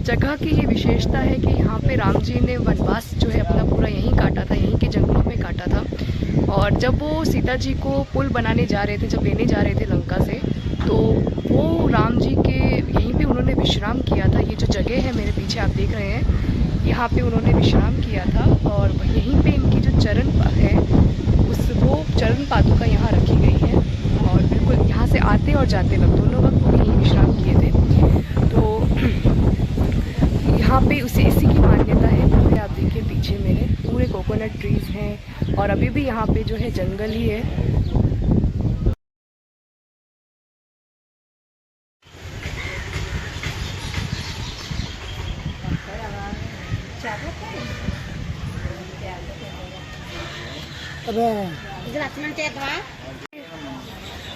जगह की ये विशेषता है कि यहाँ पे राम जी ने वनवास जो है अपना पूरा यहीं काटा था, यहीं के जंगलों में काटा था। और जब वो सीता जी को पुल बनाने जा रहे थे, जब लेने जा रहे थे लंका से, तो वो राम जी के यहीं पे उन्होंने विश्राम किया था। ये जो जगह है मेरे पीछे आप देख रहे हैं, यहाँ पे उन्होंने विश्राम किया था और यहीं पे इनकी जो चरण है वो चरण पादुका यहाँ रखी गई है। और बिल्कुल यहाँ से आते और जाते वक्त दोनों वक्त वो यहीं विश्राम किए थे। तो यहाँ पे इसी की मान्यता है। आप देखिए पीछे मेरे पूरे कोकोनट ट्रीज़ हैं और अभी भी यहाँ पे जो है जंगल ही है।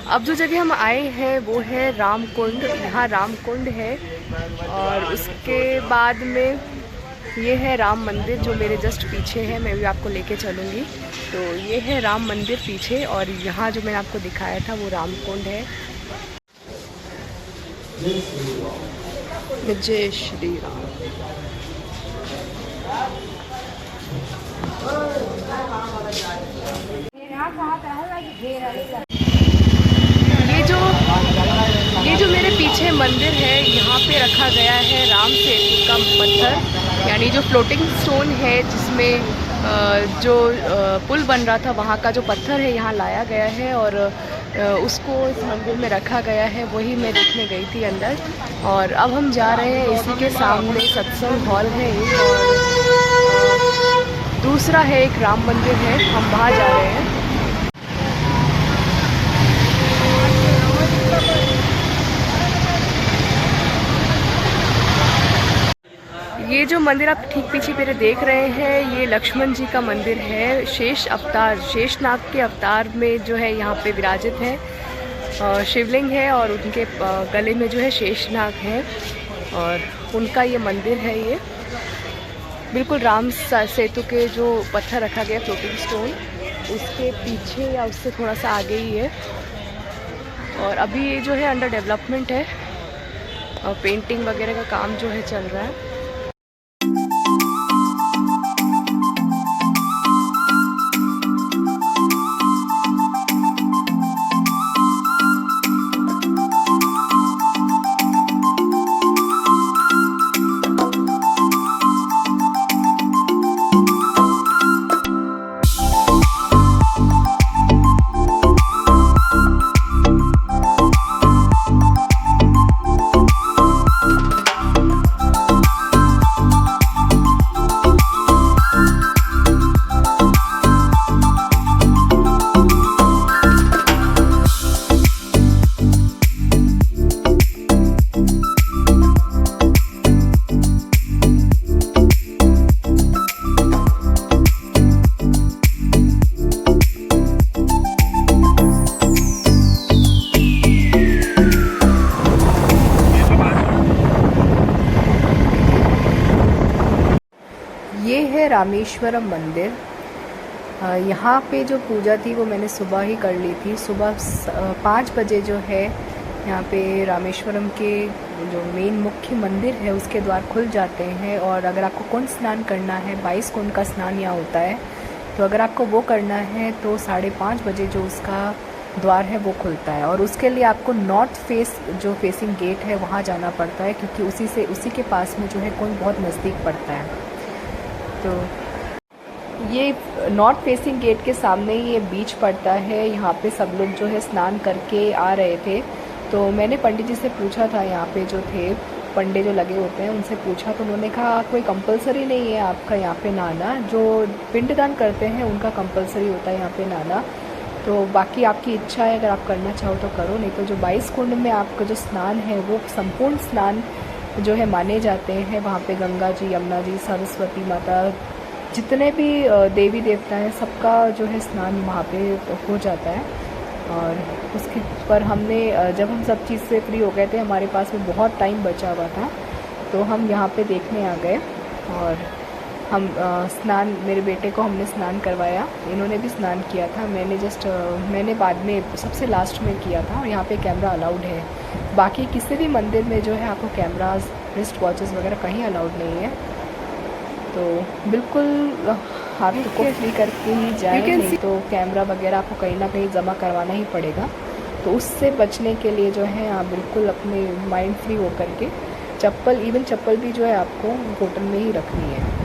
अब जो जगह हम आए हैं वो है रामकुंड। यहाँ रामकुंड है और उसके बाद में ये है राम मंदिर जो मेरे जस्ट पीछे है। मैं भी आपको लेके चलूँगी। तो ये है राम मंदिर पीछे और यहाँ जो मैंने आपको दिखाया था वो रामकुंड है। जय श्री राम। ये जो मेरे पीछे मंदिर है, यहाँ पे रखा गया है राम सेतु का पत्थर, यानी जो फ्लोटिंग स्टोन है जिसमें जो पुल बन रहा था वहाँ का जो पत्थर है यहाँ लाया गया है और उसको इस मंदिर में रखा गया है। वही मैं देखने गई थी अंदर। और अब हम जा रहे हैं, इसी के सामने सत्संग हॉल है एक और दूसरा है एक राम मंदिर है, हम वहाँ जा रहे हैं। ये जो मंदिर आप ठीक पीछे मेरे देख रहे हैं, ये लक्ष्मण जी का मंदिर है। शेष अवतार, शेषनाग के अवतार में जो है यहाँ पे विराजित है। शिवलिंग है और उनके गले में जो है शेषनाग है और उनका ये मंदिर है। ये बिल्कुल राम सेतु के जो पत्थर रखा गया फ्लोटिंग स्टोन, उसके पीछे या उससे थोड़ा सा आगे ही है। और अभी ये जो है अंडर डेवलपमेंट है और पेंटिंग वगैरह का काम जो है चल रहा है। ये है रामेश्वरम मंदिर। यहाँ पे जो पूजा थी वो मैंने सुबह ही कर ली थी। सुबह 5 बजे जो है यहाँ पे रामेश्वरम के जो मेन मुख्य मंदिर है उसके द्वार खुल जाते हैं। और अगर आपको कुंड स्नान करना है, 22 कुंड का स्नान यहाँ होता है, तो अगर आपको वो करना है तो 5:30 बजे जो उसका द्वार है वो खुलता है। और उसके लिए आपको नॉर्थ फेस जो फेसिंग गेट है वहाँ जाना पड़ता है, क्योंकि उसी के पास में जो है कुंड बहुत नज़दीक पड़ता है। तो ये नॉर्थ फेसिंग गेट के सामने ही ये बीच पड़ता है। यहाँ पे सब लोग जो है स्नान करके आ रहे थे। तो मैंने पंडित जी से पूछा था, यहाँ पे जो थे पंडे जो लगे होते हैं उनसे पूछा, तो उन्होंने कहा कोई कंपलसरी नहीं है आपका यहाँ पे नहाना। जो पिंडदान करते हैं उनका कंपलसरी होता है यहाँ पे नहाना। तो बाकी आपकी इच्छा है, अगर आप करना चाहो तो करो, नहीं तो जो 22 कुंड में आपका जो स्नान है वो संपूर्ण स्नान जो है माने जाते हैं। वहाँ पे गंगा जी, यमुना जी, सरस्वती माता, जितने भी देवी देवता हैं सबका जो है स्नान वहाँ पे हो जाता है। और उसके पर हमने जब हम सब चीज़ से फ्री हो गए थे, हमारे पास में बहुत टाइम बचा हुआ था, तो हम यहाँ पे देखने आ गए। और हम स्नान, मेरे बेटे को हमने स्नान करवाया, इन्होंने भी स्नान किया था। मैंने बाद में सबसे लास्ट में किया था। और यहाँ पे कैमरा अलाउड है। बाकी किसी भी मंदिर में जो है आपको कैमरास रिस्ट वॉचेस वगैरह कहीं अलाउड नहीं है। तो बिल्कुल हाथ को फ्री करके ही जाए, नहीं तो कैमरा वगैरह आपको कहीं ना कहीं जमा करवाना ही पड़ेगा। तो उससे बचने के लिए जो है आप बिल्कुल अपने माइंड फ्री हो करके इवन चप्पल भी जो है आपको होटल में ही रखनी है।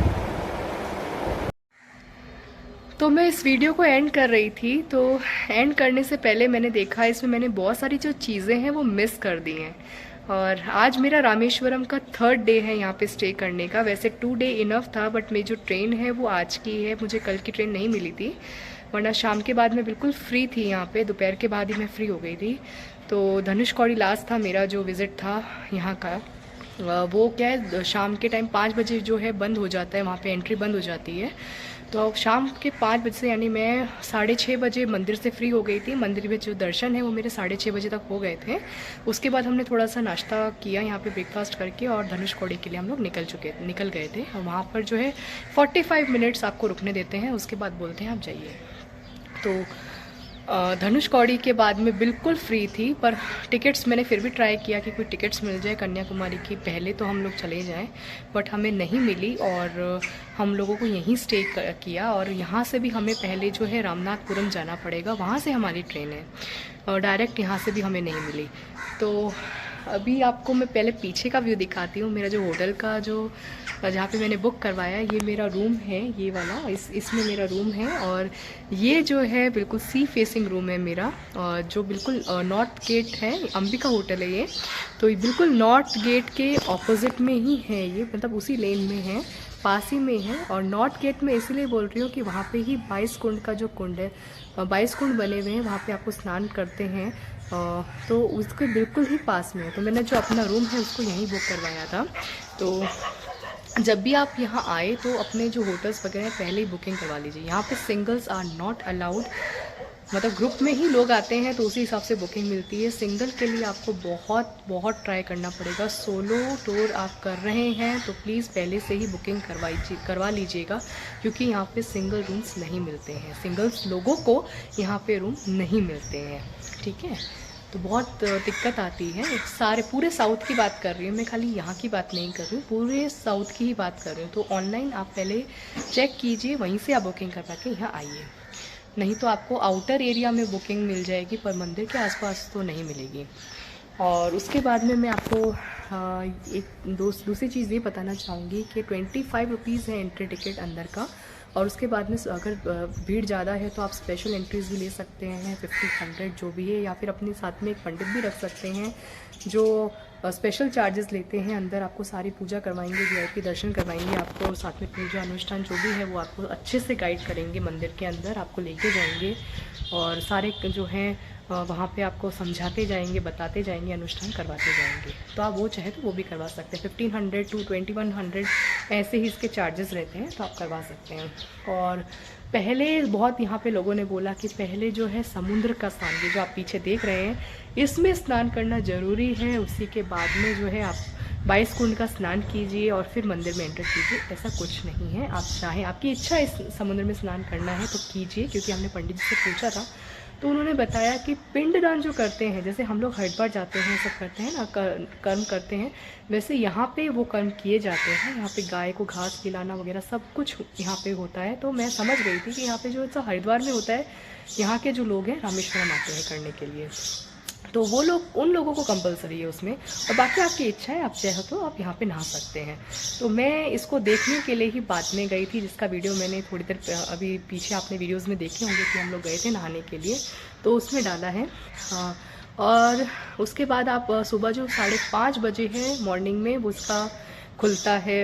तो मैं इस वीडियो को एंड कर रही थी, तो एंड करने से पहले मैंने देखा इसमें मैंने बहुत सारी जो चीज़ें हैं वो मिस कर दी हैं। और आज मेरा रामेश्वरम का 3rd डे है यहाँ पे स्टे करने का। वैसे 2 डे इनफ था, बट मेरी जो ट्रेन है वो आज की है, मुझे कल की ट्रेन नहीं मिली थी, वरना शाम के बाद मैं बिल्कुल फ्री थी यहाँ पे, दोपहर के बाद ही मैं फ्री हो गई थी। तो धनुषकौड़ी लास्ट था मेरा जो विज़िट था यहाँ का। वो क्या है, शाम के टाइम 5 बजे जो है बंद हो जाता है, वहाँ पे एंट्री बंद हो जाती है। तो शाम के 5 बजे से, यानी मैं 6:30 बजे मंदिर से फ्री हो गई थी। मंदिर में जो दर्शन है वो मेरे 6:30 बजे तक हो गए थे। उसके बाद हमने थोड़ा सा नाश्ता किया यहाँ पे ब्रेकफास्ट करके, और धनुषकौड़ी के लिए हम लोग निकल गए थे। और वहाँ पर जो है 45 मिनट्स आपको रुकने देते हैं, उसके बाद बोलते हैं आप जाइए। तो धनुषकौड़ी के बाद में बिल्कुल फ्री थी, पर टिकट्स मैंने फिर भी ट्राई किया कि कोई टिकट्स मिल जाए कन्याकुमारी की, पहले तो हम लोग चले जाएं, बट हमें नहीं मिली। और हम लोगों को यहीं स्टे किया, और यहाँ से भी हमें पहले जो है रामनाथपुरम जाना पड़ेगा, वहाँ से हमारी ट्रेन है, और डायरेक्ट यहाँ से भी हमें नहीं मिली। तो अभी आपको मैं पहले पीछे का व्यू दिखाती हूँ। मेरा जो होटल का जो जहाँ पे मैंने बुक करवाया, ये मेरा रूम है, ये वाला, इसमें मेरा रूम है। और ये जो है बिल्कुल सी फेसिंग रूम है मेरा, और जो बिल्कुल नॉर्थ गेट है, अंबिका होटल है ये। तो ये बिल्कुल नॉर्थ गेट के ऑपोजिट में ही है ये, मतलब उसी लेन में है, पास ही में है। और नॉर्थ गेट में इसलिए बोल रही हूँ कि वहाँ पे ही 22 कुंड का जो कुंड है, 22 कुंड बने हुए हैं, वहाँ पे आपको स्नान करते हैं, तो उसके बिल्कुल ही पास में है। तो मैंने जो अपना रूम है उसको यहीं बुक करवाया था। तो जब भी आप यहाँ आए तो अपने जो होटल्स वगैरह पहले ही बुकिंग करवा लीजिए। यहाँ पे सिंगल्स आर नॉट अलाउड, मतलब ग्रुप में ही लोग आते हैं तो उसी हिसाब से बुकिंग मिलती है। सिंगल के लिए आपको बहुत ट्राई करना पड़ेगा। सोलो टूर आप कर रहे हैं तो प्लीज़ पहले से ही बुकिंग करवा लीजिएगा, क्योंकि यहाँ पे सिंगल रूम्स नहीं मिलते हैं, सिंगल्स लोगों को यहाँ पे रूम नहीं मिलते हैं, ठीक है। तो बहुत दिक्कत आती है। पूरे साउथ की बात कर रही हूँ मैं, खाली यहाँ की बात नहीं कर रही हूँ, पूरे साउथ की ही बात कर रही हूँ। तो ऑनलाइन आप पहले चेक कीजिए, वहीं से आप बुकिंग करवा के यहाँ आइए, नहीं तो आपको आउटर एरिया में बुकिंग मिल जाएगी, पर मंदिर के आसपास तो नहीं मिलेगी। और उसके बाद में मैं आपको एक दूसरी चीज़ ये बताना चाहूँगी कि 25 रुपीज़ है एंट्री टिकट अंदर का। और उसके बाद में अगर भीड़ ज़्यादा है तो आप स्पेशल एंट्रीज़ भी ले सकते हैं, 50-100 जो भी है, या फिर अपने साथ में एक पंडित भी रख सकते हैं जो स्पेशल चार्जेस लेते हैं। अंदर आपको सारी पूजा करवाएंगे, वीआईपी दर्शन करवाएंगे आपको, और साथ में पूजा अनुष्ठान जो भी है वो आपको अच्छे से गाइड करेंगे, मंदिर के अंदर आपको लेके जाएंगे, और सारे जो हैं वहाँ पे आपको समझाते जाएंगे, बताते जाएंगे, अनुष्ठान करवाते जाएंगे। तो आप वो चाहे तो वो भी करवा सकते हैं। 1500 to 2100 ऐसे ही इसके चार्जेस रहते हैं, तो आप करवा सकते हैं। और पहले बहुत यहाँ पे लोगों ने बोला कि पहले जो है समुद्र का स्नान, ये जो आप पीछे देख रहे हैं, इसमें स्नान करना ज़रूरी है, उसी के बाद में जो है आप 22 कुंड का स्नान कीजिए और फिर मंदिर में एंटर कीजिए। ऐसा कुछ नहीं है, आप चाहें, आपकी इच्छा इस समुद्र में स्नान करना है तो कीजिए। क्योंकि हमने पंडित जी से पूछा था तो उन्होंने बताया कि पिंडदान जो करते हैं, जैसे हम लोग हरिद्वार जाते हैं, सब करते हैं ना, कर्म करते हैं, वैसे यहाँ पे वो कर्म किए जाते हैं। यहाँ पे गाय को घास खिलाना वगैरह सब कुछ यहाँ पे होता है। तो मैं समझ गई थी कि यहाँ पे जो हरिद्वार में होता है, यहाँ के जो लोग हैं रामेश्वरम आते हैं करने के लिए, तो वो लोग, उन लोगों को कंपलसरी है उसमें। और बाकी आपकी इच्छा है, आप चाहो तो आप यहाँ पे नहा सकते हैं। तो मैं इसको देखने के लिए ही बाद में गई थी, जिसका वीडियो मैंने थोड़ी देर अभी पीछे आपने वीडियोस में देखे होंगे कि हम लोग गए थे नहाने के लिए, तो उसमें डाला है। और उसके बाद आप सुबह जो 5:30 बजे है मॉर्निंग में वो उसका खुलता है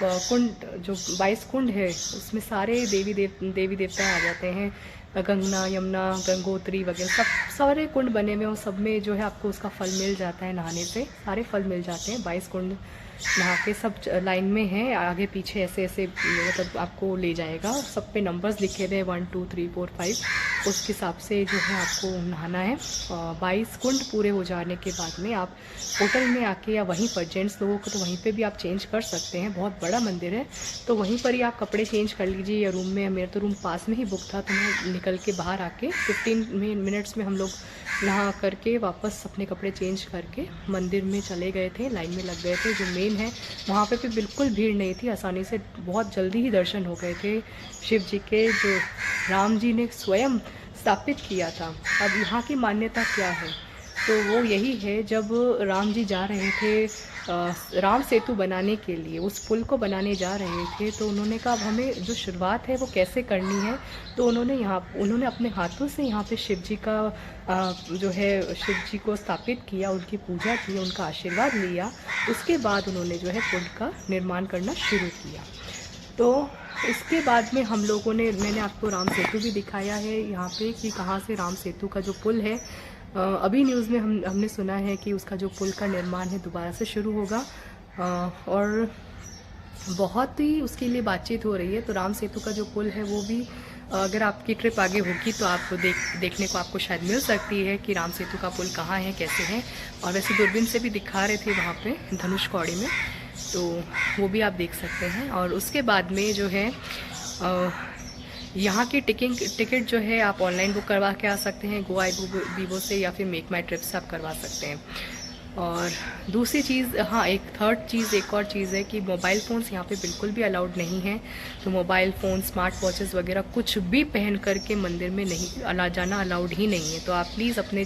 कुंड, जो 22 कुंड है उसमें सारे देवी देवता आ जाते हैं। गंगा, यमुना, गंगोत्री वगैरह सब सारे कुंड बने हुए हैं, सब में जो है आपको उसका फल मिल जाता है, नहाने से सारे फल मिल जाते हैं। 22 कुंड नहा के सब लाइन में है, आगे पीछे ऐसे ऐसे मतलब आपको ले जाएगा। सब पे नंबर्स लिखे थे 1 2 3 4 5, उसके हिसाब से जो है आपको नहाना है। 22 कुंड पूरे हो जाने के बाद में आप होटल में आके या वहीं पर जेंट्स लोगों को तो वहीं पे भी आप चेंज कर सकते हैं, बहुत बड़ा मंदिर है तो वहीं पर ही आप कपड़े चेंज कर लीजिए या रूम में। मेरा तो रूम पास में ही बुक था तो मैं निकल के बाहर आके 15 मिनट्स में हम लोग नहा करके वापस अपने कपड़े चेंज करके मंदिर में चले गए थे, लाइन में लग गए थे। जो मेन है वहाँ पे भी बिल्कुल भीड़ नहीं थी, आसानी से बहुत जल्दी ही दर्शन हो गए थे शिव जी के, जो राम जी ने स्वयं स्थापित किया था। अब यहाँ की मान्यता क्या है तो वो यही है, जब राम जी जा रहे थे राम सेतु बनाने के लिए, उस पुल को बनाने जा रहे थे तो उन्होंने कहा अब हमें जो शुरुआत है वो कैसे करनी है। तो उन्होंने अपने हाथों से यहाँ पे शिव जी का जो है शिव जी को स्थापित किया, उनकी पूजा की, उनका आशीर्वाद लिया। उसके बाद उन्होंने जो है पुल का निर्माण करना शुरू किया। तो इसके बाद में हम लोगों ने, मैंने आपको राम सेतु भी दिखाया है यहाँ पे कि कहाँ से राम सेतु का जो पुल है, अभी न्यूज़ में हमने सुना है कि उसका जो पुल का निर्माण है दोबारा से शुरू होगा और बहुत ही उसके लिए बातचीत हो रही है। तो राम सेतु का जो पुल है वो भी अगर आपकी ट्रिप आगे होगी तो आप देखने को आपको शायद मिल सकती है कि राम सेतु का पुल कहाँ है, कैसे है। और वैसे दूरबीन से भी दिखा रहे थे वहाँ पे धनुष कौड़ी में, तो वो भी आप देख सकते हैं। और उसके बाद में जो है यहाँ की टिकट जो है आप ऑनलाइन बुक करवा के आ सकते हैं GoIBibo से, या फिर मेक माई ट्रिप से आप करवा सकते हैं। और दूसरी चीज़, हाँ एक और चीज़ है कि मोबाइल फ़ोन्स यहाँ पे बिल्कुल भी अलाउड नहीं है। तो मोबाइल फ़ोन, स्मार्ट वॉचेस वगैरह कुछ भी पहन करके मंदिर में नहीं जाना अलाउड ही नहीं है। तो आप प्लीज़ अपने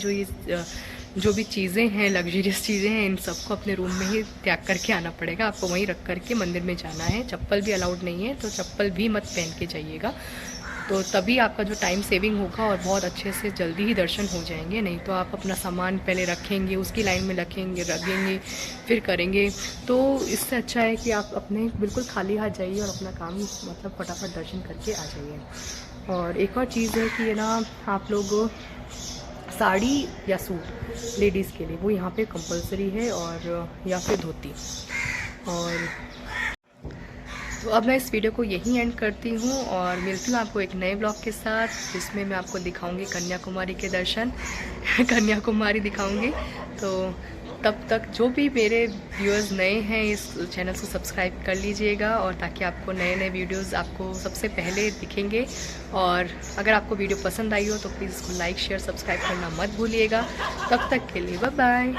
जो भी चीज़ें हैं, लग्जरियस चीज़ें हैं, इन सबको अपने रूम में ही त्याग करके आना पड़ेगा। आपको वहीं रख करके मंदिर में जाना है। चप्पल भी अलाउड नहीं है तो चप्पल भी मत पहन के जाइएगा, तो तभी आपका जो टाइम सेविंग होगा और बहुत अच्छे से जल्दी ही दर्शन हो जाएंगे। नहीं तो आप अपना सामान पहले रखेंगे, उसकी लाइन में रखेंगे फिर करेंगे, तो इससे अच्छा है कि आप अपने बिल्कुल खाली हाथ जाइए और अपना काम मतलब फटाफट दर्शन करके आ जाइए। और एक और चीज़ है कि ना आप लोग साड़ी या सूट लेडीज़ के लिए वो यहाँ पे कंपलसरी है, और या फिर धोती। और तो अब मैं इस वीडियो को यहीं एंड करती हूँ और मिलती हूँ आपको एक नए ब्लॉग के साथ, जिसमें मैं आपको दिखाऊंगी कन्याकुमारी के दर्शन कन्याकुमारी दिखाऊंगी। तो तब तक जो भी मेरे व्यूअर्स नए हैं इस चैनल को सब्सक्राइब कर लीजिएगा, और ताकि आपको नए नए वीडियोस आपको सबसे पहले दिखेंगे। और अगर आपको वीडियो पसंद आई हो तो प्लीज़ इसको लाइक, शेयर, सब्सक्राइब करना मत भूलिएगा। तब तक के लिए बाय बाय।